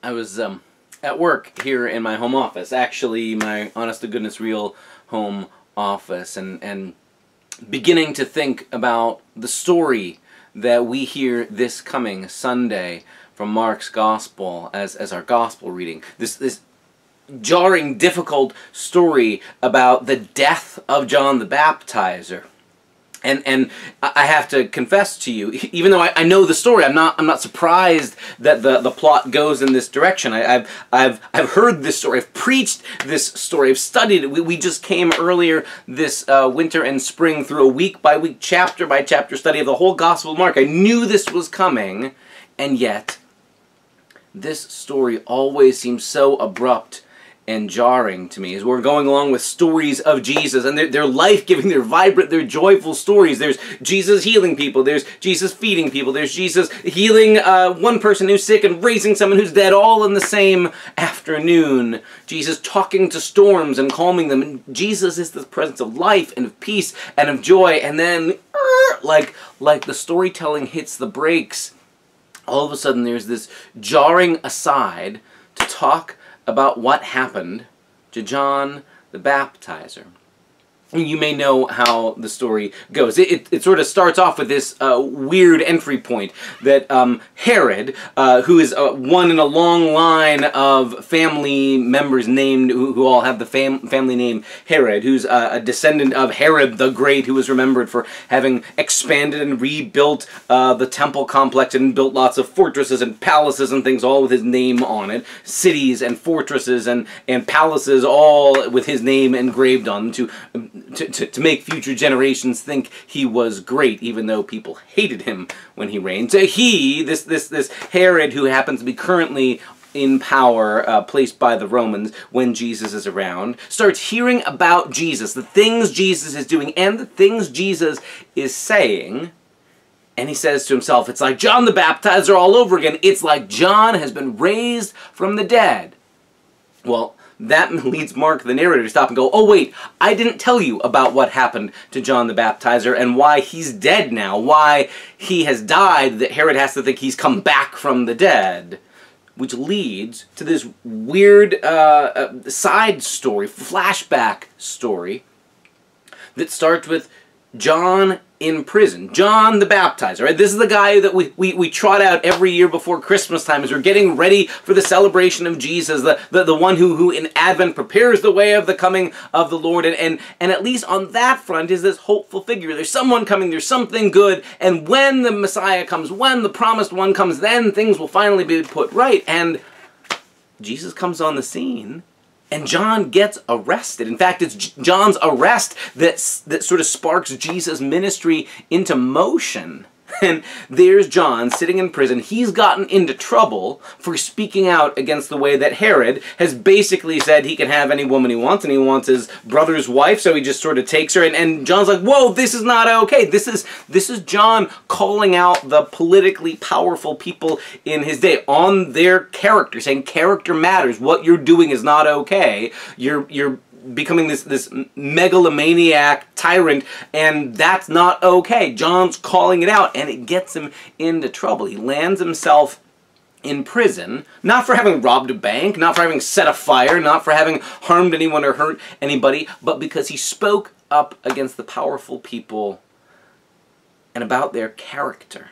I was at work here in my home office, actually my honest-to-goodness real home office, and beginning to think about the story that we hear this coming Sunday from Mark's Gospel as our Gospel reading. This jarring, difficult story about the death of John the Baptizer. And I have to confess to you, even though I know the story, I'm not surprised that the plot goes in this direction. I've heard this story, I've preached this story, I've studied it. We just came earlier this winter and spring through a week-by-week, chapter-by-chapter study of the whole Gospel of Mark. I knew this was coming, and yet this story always seems so abrupt and jarring to me as we're going along with stories of Jesus, and they're life-giving, they're vibrant, they're joyful stories. There's Jesus healing people, there's Jesus feeding people, there's Jesus healing one person who's sick and raising someone who's dead all in the same afternoon. Jesus talking to storms and calming them, and Jesus is the presence of life and of peace and of joy, and then like the storytelling hits the brakes, all of a sudden there's this jarring aside to talk about what happened to John the Baptizer. You may know how the story goes. It sort of starts off with this weird entry point that Herod, who is one in a long line of family members named, who all have the family name Herod, who's a descendant of Herod the Great, who was remembered for having expanded and rebuilt the temple complex and built lots of fortresses and palaces and things, all with his name on it. Cities and fortresses and palaces, all with his name engraved on them to make future generations think he was great, even though people hated him when he reigned. So this Herod, who happens to be currently in power, placed by the Romans when Jesus is around, starts hearing about Jesus, the things Jesus is doing, and the things Jesus is saying, and he says to himself, it's like John the Baptizer all over again. It's like John has been raised from the dead. Well, that leads Mark, the narrator, to stop and go, oh wait, I didn't tell you about what happened to John the Baptizer and why he's dead now, why he has died, that Herod has to think he's come back from the dead. Which leads to this weird side story, flashback story, that starts with John in prison. John the Baptizer, right? This is the guy that we trot out every year before Christmas time as we're getting ready for the celebration of Jesus, the one who in Advent prepares the way of the coming of the Lord, and at least on that front is this hopeful figure. There's someone coming, there's something good, and when the Messiah comes, when the promised one comes, then things will finally be put right. And Jesus comes on the scene, and John gets arrested. In fact, it's John's arrest that sort of sparks Jesus' ministry into motion. And there's John sitting in prison. He's gotten into trouble for speaking out against the way that Herod has basically said he can have any woman he wants, and he wants his brother's wife, so he just sort of takes her. And John's like, whoa, this is not okay. This is John calling out the politically powerful people in his day on their character, saying character matters. What you're doing is not okay. You're becoming this megalomaniac tyrant, and that's not okay. John's calling it out, and it gets him into trouble. He lands himself in prison, not for having robbed a bank, not for having set a fire, not for having harmed anyone or hurt anybody, but because he spoke up against the powerful people and about their character.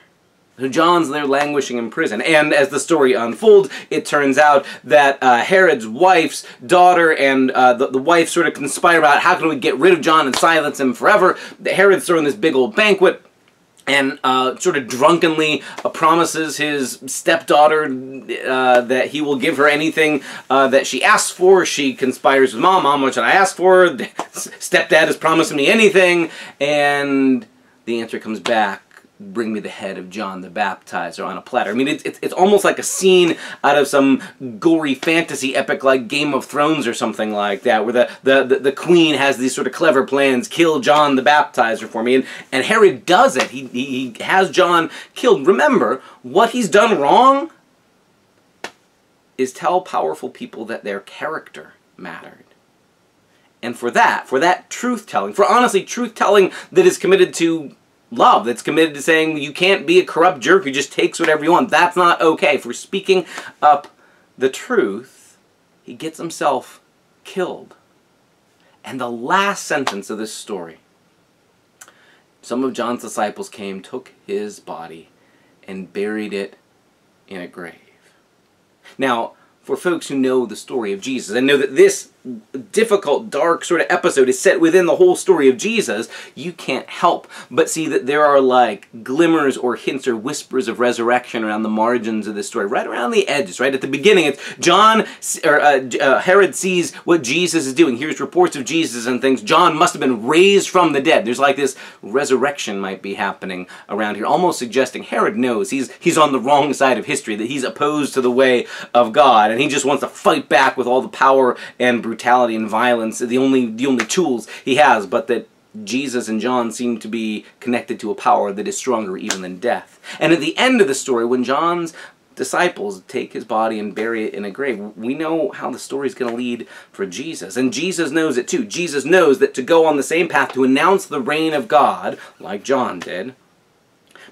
So John's there languishing in prison, and as the story unfolds, it turns out that Herod's wife's daughter and the wife sort of conspire about how can we get rid of John and silence him forever. Herod's throwing this big old banquet, and sort of drunkenly promises his stepdaughter that he will give her anything that she asks for. She conspires with Mom, what should I ask for? Stepdad has promised me anything, and the answer comes back, bring me the head of John the Baptizer on a platter. I mean, it's almost like a scene out of some gory fantasy epic like Game of Thrones or something like that, where the queen has these sort of clever plans, kill John the Baptizer for me, and Herod does it. He has John killed. Remember, what he's done wrong is tell powerful people that their character mattered. And for that truth-telling, for honestly truth-telling that is committed to love, that's committed to saying you can't be a corrupt jerk who just takes whatever you want. That's not okay. For speaking up the truth, he gets himself killed. And the last sentence of this story, some of John's disciples came, took his body, and buried it in a grave. Now, for folks who know the story of Jesus and know that this difficult, dark sort of episode is set within the whole story of Jesus, you can't help but see that there are like glimmers or hints or whispers of resurrection around the margins of this story, right around the edges, right at the beginning. It's Herod sees what Jesus is doing, hears reports of Jesus and thinks John must have been raised from the dead. There's like this resurrection might be happening around here, almost suggesting Herod knows he's on the wrong side of history, that he's opposed to the way of God, and he just wants to fight back with all the power and brutality and violence, the only tools he has, but that Jesus and John seem to be connected to a power that is stronger even than death. And at the end of the story, when John's disciples take his body and bury it in a grave, we know how the story is going to lead for Jesus. And Jesus knows it too. Jesus knows that to go on the same path, to announce the reign of God, like John did,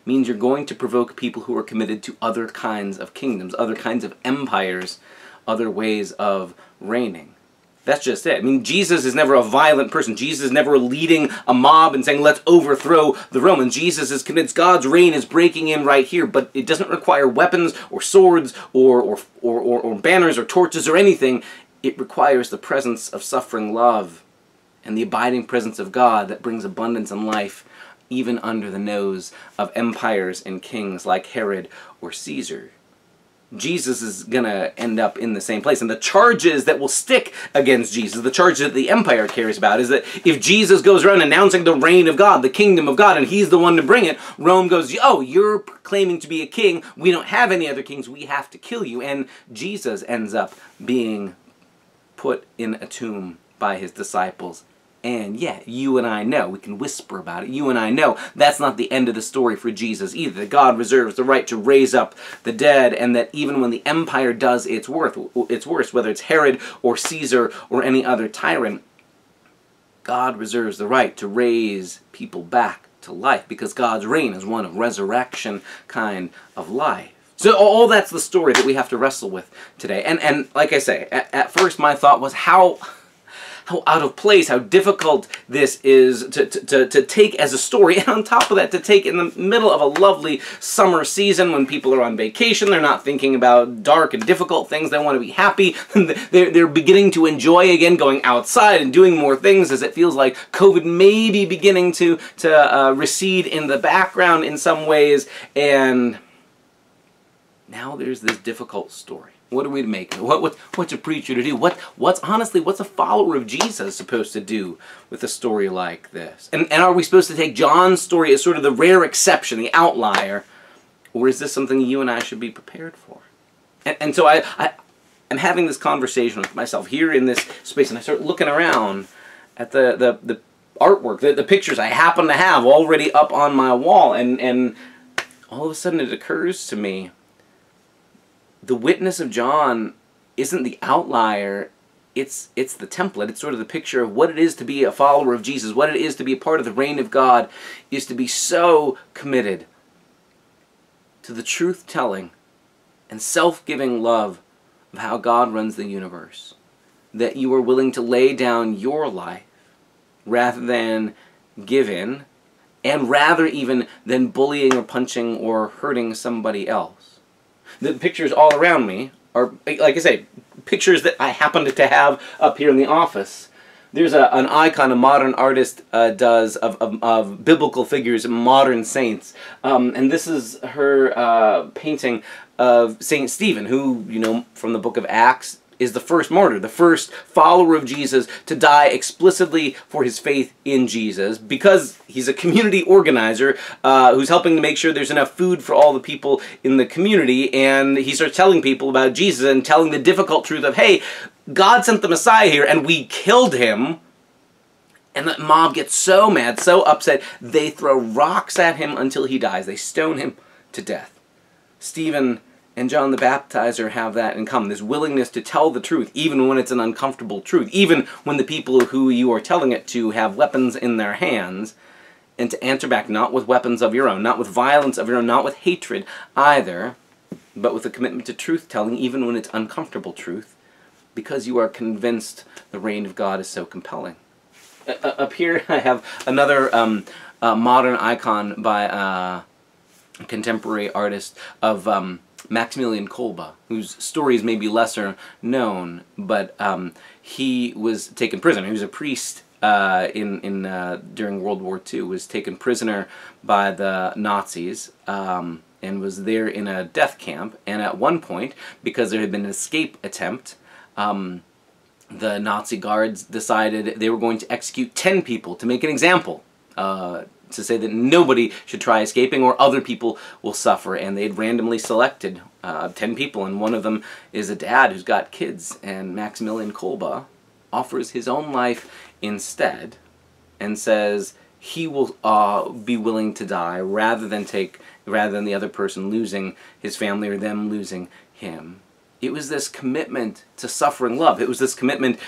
means you're going to provoke people who are committed to other kinds of kingdoms, other kinds of empires, other ways of reigning. That's just it. I mean, Jesus is never a violent person. Jesus is never leading a mob and saying, let's overthrow the Romans. Jesus is convinced God's reign is breaking in right here, but it doesn't require weapons or swords or banners or torches or anything. It requires the presence of suffering love and the abiding presence of God that brings abundance and life even under the nose of empires and kings like Herod or Caesar. Jesus is going to end up in the same place. And the charges that will stick against Jesus, the charges that the empire cares about, is that if Jesus goes around announcing the reign of God, the kingdom of God, and he's the one to bring it, Rome goes, oh, you're claiming to be a king. We don't have any other kings. We have to kill you. And Jesus ends up being put in a tomb by his disciples. And yeah, you and I know, we can whisper about it, you and I know that's not the end of the story for Jesus either. That God reserves the right to raise up the dead, and that even when the empire does its worst, whether it's Herod or Caesar or any other tyrant, God reserves the right to raise people back to life, because God's reign is one of resurrection kind of life. So all that's the story that we have to wrestle with today. And like I say, at first my thought was how out of place, how difficult this is to take as a story, and on top of that, to take in the middle of a lovely summer season when people are on vacation. They're not thinking about dark and difficult things. They want to be happy. They're beginning to enjoy again going outside and doing more things, as it feels like COVID may be beginning to recede in the background in some ways. And now there's this difficult story. What are we to make of it? What's a preacher to do? What's a follower of Jesus supposed to do with a story like this? And are we supposed to take John's story as sort of the rare exception, the outlier, or is this something you and I should be prepared for? And so I'm having this conversation with myself here in this space, and I start looking around at the artwork, the pictures I happen to have already up on my wall, and all of a sudden it occurs to me, the witness of John isn't the outlier, it's the template. It's sort of the picture of what it is to be a follower of Jesus, what it is to be a part of the reign of God, is to be so committed to the truth-telling and self-giving love of how God runs the universe, that you are willing to lay down your life rather than give in, and rather even than bullying or punching or hurting somebody else. The pictures all around me are, like I say, pictures that I happen to have up here in the office. There's an icon a modern artist does of biblical figures, modern saints. And this is her painting of Saint Stephen, who, you know, from the book of Acts, is the first martyr, the first follower of Jesus to die explicitly for his faith in Jesus, because he's a community organizer who's helping to make sure there's enough food for all the people in the community, and he starts telling people about Jesus and telling the difficult truth of, hey, God sent the Messiah here and we killed him. And the mob gets so mad, so upset, they throw rocks at him until he dies. They stone him to death. Stephen and John the Baptizer have that in common, this willingness to tell the truth, even when it's an uncomfortable truth, even when the people who you are telling it to have weapons in their hands, and to answer back not with weapons of your own, not with violence of your own, not with hatred either, but with a commitment to truth-telling, even when it's uncomfortable truth, because you are convinced the reign of God is so compelling. Up here I have another modern icon by a contemporary artist of Maximilian Kolbe, whose stories may be lesser known, but he was taken prisoner. He was a priest during World War II, was taken prisoner by the Nazis, and was there in a death camp. And at one point, because there had been an escape attempt, the Nazi guards decided they were going to execute 10 people to make an example, to say that nobody should try escaping or other people will suffer. And they had randomly selected 10 people, and one of them is a dad who's got kids. And Maximilian Kolbe offers his own life instead and says he will be willing to die rather than the other person losing his family or them losing him. It was this commitment to suffering love. It was this commitment,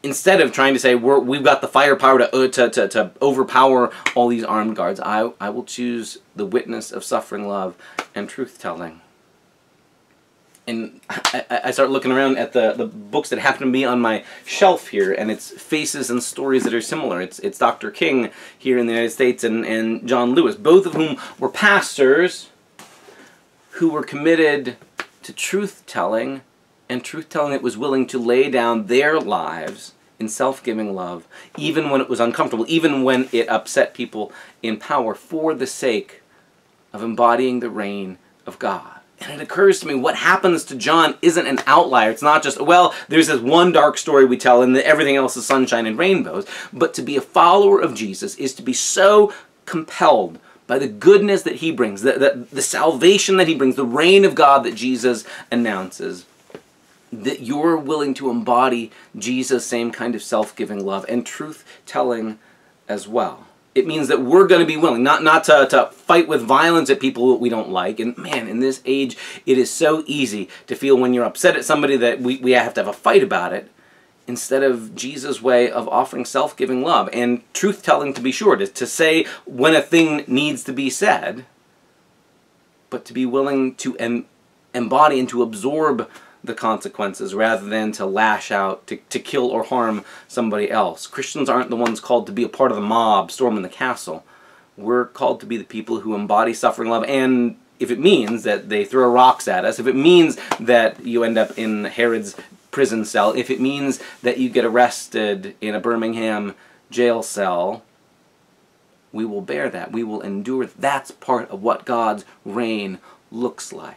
instead of trying to say we've got the firepower to overpower all these armed guards, I will choose the witness of suffering love and truth-telling. And I start looking around at the books that happen to be on my shelf here, and it's faces and stories that are similar. It's Dr. King here in the United States and John Lewis, both of whom were pastors who were committed to truth-telling, and truth-telling that was willing to lay down their lives in self-giving love, even when it was uncomfortable, even when it upset people in power, for the sake of embodying the reign of God. And it occurs to me, what happens to John isn't an outlier. It's not just, well, there's this one dark story we tell and everything else is sunshine and rainbows. But to be a follower of Jesus is to be so compelled by the goodness that he brings, the salvation that he brings, the reign of God that Jesus announces, that you're willing to embody Jesus' same kind of self-giving love and truth-telling as well. It means that we're going to be willing, not to fight with violence at people that we don't like. And man, in this age, it is so easy to feel when you're upset at somebody that we have to have a fight about it, instead of Jesus' way of offering self-giving love and truth-telling, to be sure, to say when a thing needs to be said, but to be willing to embody and to absorb the consequences rather than to lash out, to kill or harm somebody else. Christians aren't the ones called to be a part of the mob storming the castle. We're called to be the people who embody suffering love, and if it means that they throw rocks at us, if it means that you end up in Herod's prison cell, if it means that you get arrested in a Birmingham jail cell, we will bear that. We will endure. That's part of what God's reign looks like.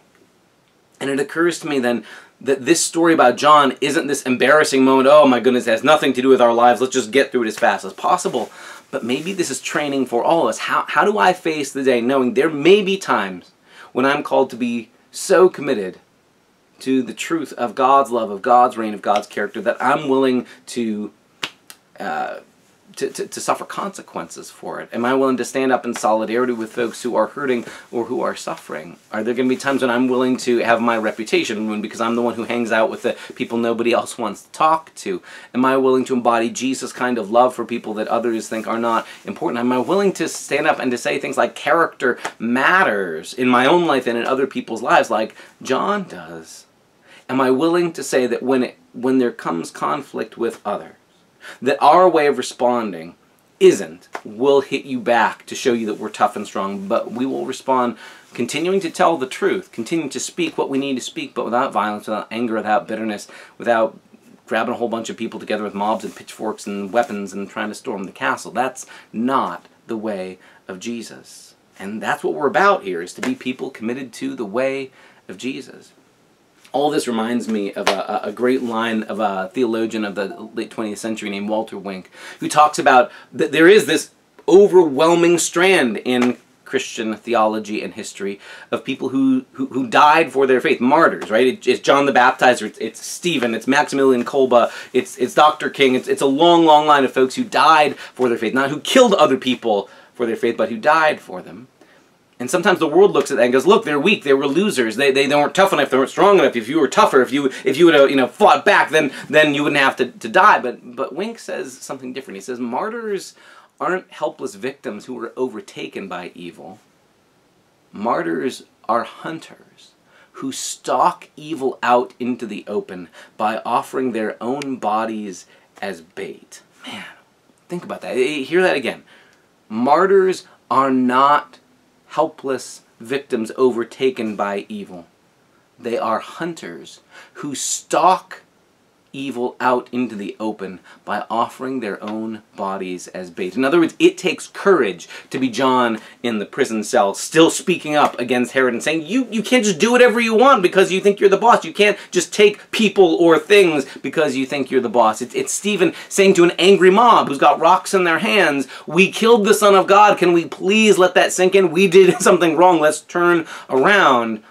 And it occurs to me then that this story about John isn't this embarrassing moment, oh my goodness, it has nothing to do with our lives, let's just get through it as fast as possible. But maybe this is training for all of us. How do I face the day knowing there may be times when I'm called to be so committed to the truth of God's love, of God's reign, of God's character, that I'm willing to suffer consequences for it? Am I willing to stand up in solidarity with folks who are hurting or who are suffering? Are there going to be times when I'm willing to have my reputation ruined because I'm the one who hangs out with the people nobody else wants to talk to? Am I willing to embody Jesus' kind of love for people that others think are not important? Am I willing to stand up and to say things like character matters in my own life and in other people's lives like John does? Am I willing to say that when there comes conflict with others, that our way of responding isn't, we'll hit you back to show you that we're tough and strong, but we will respond continuing to tell the truth, continuing to speak what we need to speak, but without violence, without anger, without bitterness, without grabbing a whole bunch of people together with mobs and pitchforks and weapons and trying to storm the castle. That's not the way of Jesus. And that's what we're about here, is to be people committed to the way of Jesus. All this reminds me of a great line of a theologian of the late 20th century named Walter Wink, who talks about that there is this overwhelming strand in Christian theology and history of people who died for their faith, martyrs, right? It's John the Baptizer, it's Stephen, it's Maximilian Kolbe, it's Dr. King, it's a long, long line of folks who died for their faith, not who killed other people for their faith, but who died for them. And sometimes the world looks at that and goes, look, they're weak, they were losers, they weren't tough enough, they weren't strong enough. If you were tougher, if you would have fought back, then you wouldn't have to die. But Wink says something different. He says martyrs aren't helpless victims who were overtaken by evil. Martyrs are hunters who stalk evil out into the open by offering their own bodies as bait. Man, think about that. Hear that again. Martyrs are not helpless victims overtaken by evil. They are hunters who stalk evil out into the open by offering their own bodies as bait. In other words, it takes courage to be John in the prison cell, still speaking up against Herod and saying, you can't just do whatever you want because you think you're the boss. You can't just take people or things because you think you're the boss. It's Stephen saying to an angry mob who's got rocks in their hands, we killed the Son of God. Can we please let that sink in? We did something wrong. Let's turn around.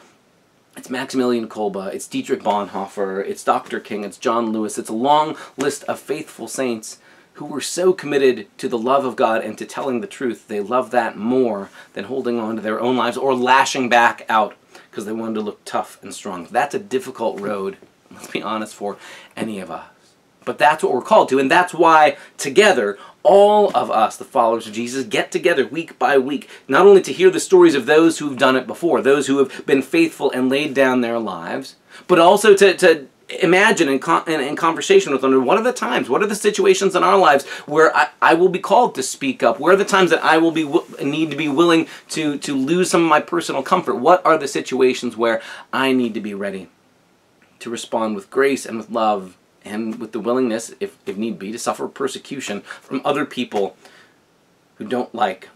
It's Maximilian Kolbe, it's Dietrich Bonhoeffer, it's Dr. King, it's John Lewis. It's a long list of faithful saints who were so committed to the love of God and to telling the truth. They loved that more than holding on to their own lives or lashing back out because they wanted to look tough and strong. That's a difficult road, let's be honest, for any of us. But that's what we're called to, and that's why together, all of us, the followers of Jesus, get together week by week, not only to hear the stories of those who've done it before, those who have been faithful and laid down their lives, but also to imagine in conversation with them, what are the times, what are the situations in our lives where I will be called to speak up? Where are the times that I will need to be willing to lose some of my personal comfort? What are the situations where I need to be ready to respond with grace and with love and with the willingness, if need be, to suffer persecution from other people who don't like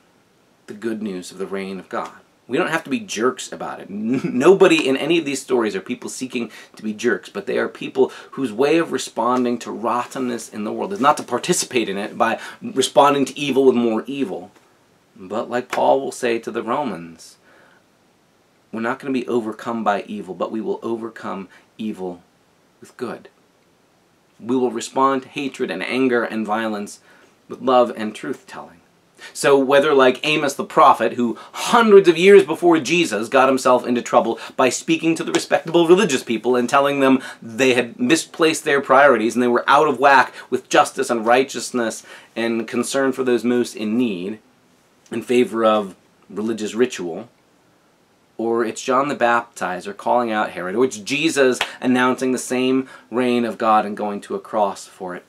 the good news of the reign of God? We don't have to be jerks about it. Nobody in any of these stories are people seeking to be jerks, but they are people whose way of responding to rottenness in the world is not to participate in it by responding to evil with more evil, but like Paul will say to the Romans, we're not going to be overcome by evil, but we will overcome evil with good. We will respond to hatred and anger and violence with love and truth-telling. So whether like Amos the prophet, who hundreds of years before Jesus got himself into trouble by speaking to the respectable religious people and telling them they had misplaced their priorities and they were out of whack with justice and righteousness and concern for those most in need in favor of religious ritual, or it's John the Baptizer calling out Herod, or it's Jesus announcing the same reign of God and going to a cross for it.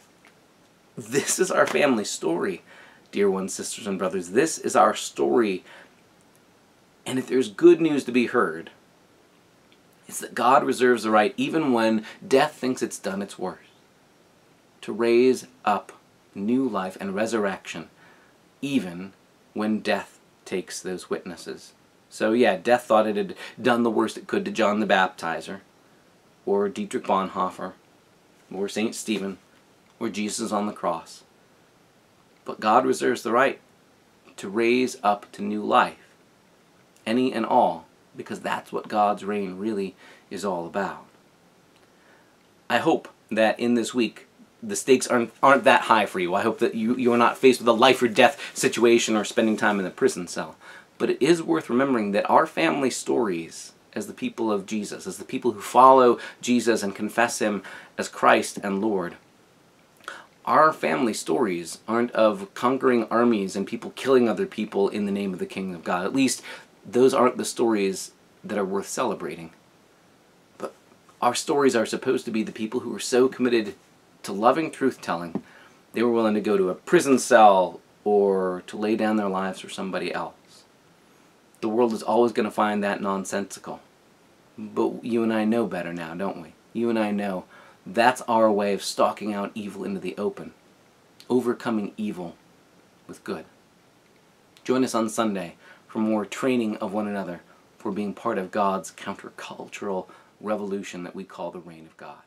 This is our family story, dear ones, sisters, and brothers. This is our story. And if there's good news to be heard, it's that God reserves the right, even when death thinks it's done its worst, to raise up new life and resurrection, even when death takes those witnesses. So yeah, death thought it had done the worst it could to John the Baptizer, or Dietrich Bonhoeffer, or St. Stephen, or Jesus on the cross. But God reserves the right to raise up to new life, any and all, because that's what God's reign really is all about. I hope that in this week, the stakes aren't that high for you. I hope that you are not faced with a life or death situation or spending time in the prison cell. But it is worth remembering that our family stories as the people of Jesus, as the people who follow Jesus and confess Him as Christ and Lord, our family stories aren't of conquering armies and people killing other people in the name of the Kingdom of God. At least those aren't the stories that are worth celebrating. But our stories are supposed to be the people who are so committed to loving truth-telling, they were willing to go to a prison cell or to lay down their lives for somebody else. The world is always going to find that nonsensical. But you and I know better now, don't we? You and I know that's our way of stalking out evil into the open, overcoming evil with good. Join us on Sunday for more training of one another for being part of God's countercultural revolution that we call the reign of God.